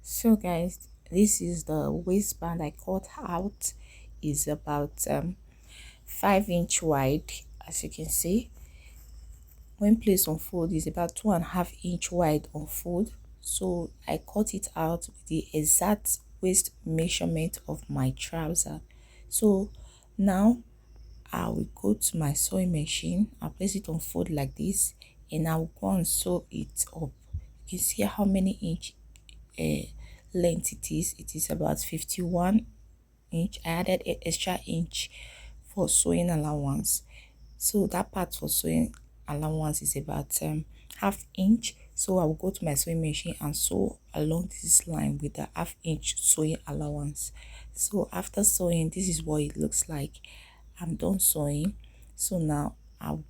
So guys, this is the waistband I cut out. Is about 5 inch wide, as you can see. When placed on fold, is about 2.5 inch wide on fold. So I cut it out with the exact waist measurement of my trouser. So now I will go to my sewing machine. I'll place it on fold like this, and I'll go and sew it up. You can see how many inch uh, length it is. It is about 51 inch. I added an extra inch for sewing allowance. So that part for sewing allowance is about half inch. So I will go to my sewing machine and sew along this line with the half inch sewing allowance. So after sewing, this is what it looks like. I'm done sewing. So now I'll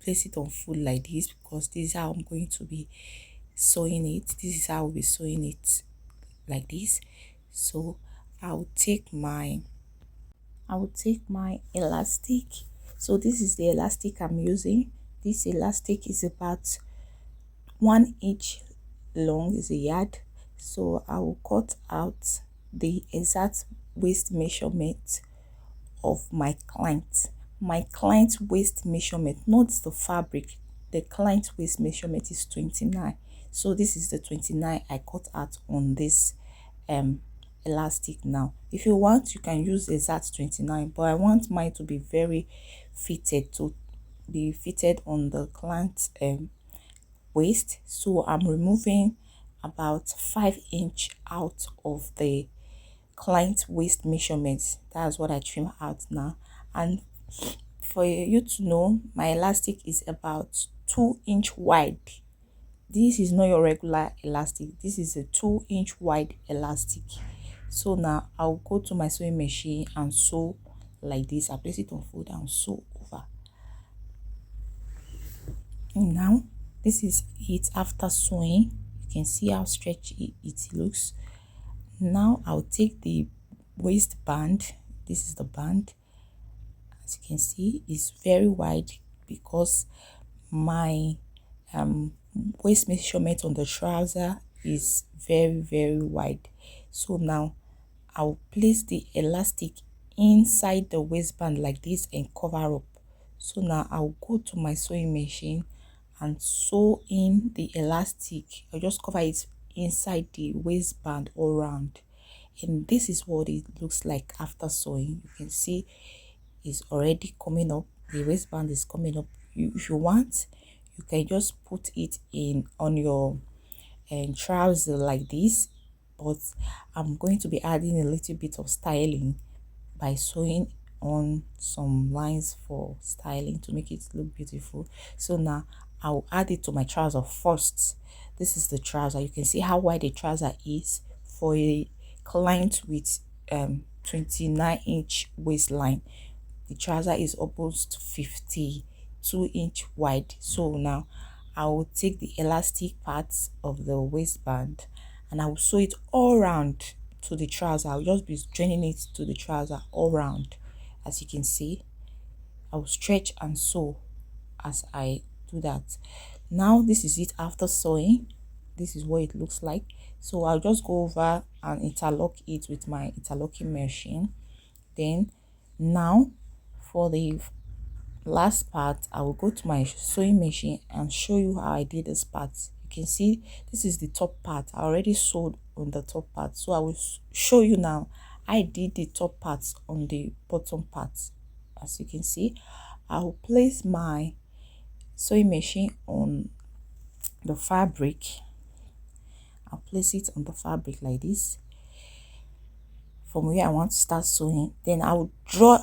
place it on fold like this, because this is how I'm going to be sewing it. This is how I'll be sewing it, like this. So I will take my elastic. So this is the elastic I'm using. This elastic is about 1 inch long, is a yard. So I will cut out the exact waist measurement of my client's waist measurement, not the fabric. The client's waist measurement is 29. So this is the 29 I cut out on this um elastic. Now if you want, you can use exact 29, but I want mine to be very fitted, to be fitted on the client's waist. So I'm removing about 5 inch out of the client waist measurements. That's what I trim out now. And for you to know, my elastic is about 2 inch wide. This is not your regular elastic. This is a 2 inch wide elastic. So now I'll go to my sewing machine and sew like this. I place it on fold and sew over. And now this is it after sewing. You can see how stretchy it looks. Now I'll take the waistband. This is the band. As you can see, it's very wide because my waist measurement on the trouser is very wide. So now I'll place the elastic inside the waistband like this and cover up. So now I'll go to my sewing machine and sew in the elastic. I'll just cover it inside the waistband all around, and this is what it looks like after sewing. You can see it's already coming up. The waistband is coming up. If you want, you can just put it in on your trouser like this, but I'm going to be adding a little bit of styling by sewing on some lines for styling to make it look beautiful. So now I'll add it to my trouser first. This is the trouser. You can see how wide the trouser is for a client with 29-inch waistline. The trouser is almost 52-inch wide. So now I will take the elastic parts of the waistband and I will sew it all around to the trouser. I'll just be joining it to the trouser all around. As you can see, I will stretch and sew as I do that. Now this is it after sewing. This is what it looks like. So I'll just go over and interlock it with my interlocking machine. Then now for the last part, I will go to my sewing machine and show you how I did this part. You can see this is the top part. I already sewed on the top part, so I will show you now. I did the top parts on the bottom part. As you can see, I will place my sewing machine on the fabric. I'll place it on the fabric like this from where I want to start sewing. Then I will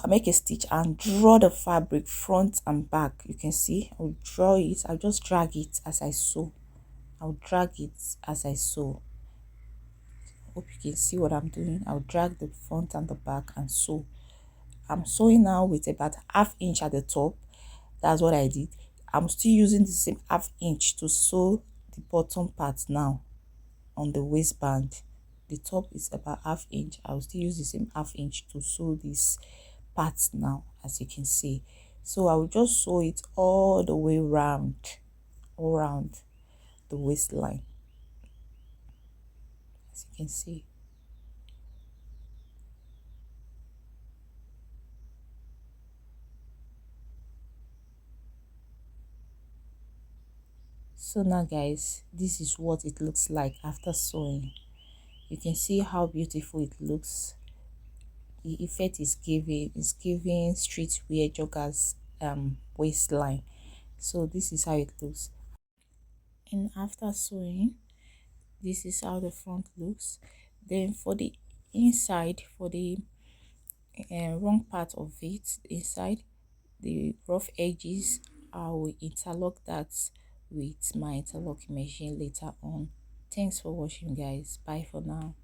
make a stitch and draw the fabric front and back. You can see I'll draw it. I'll just drag it as I sew. I'll drag it as I sew. Hope you can see what I'm doing. I'll drag the front and the back and sew. I'm sewing now with about ½ inch at the top. That's what I did. I'm still using the same ½ inch to sew the bottom part now on the waistband. The top is about ½ inch. I'll still use the same ½ inch to sew this part now, as you can see. So I will just sew it all the way around, all around the waistline. as you can see. So now guys, this is what it looks like after sewing. You can see how beautiful it looks. The effect is giving streetwear joggers waistline. So this is how it looks. And after sewing, this is how the front looks. Then for the inside, for the wrong part of it, inside the rough edges, I will interlock that with my interlocking machine later on. Thanks for watching guys. Bye for now.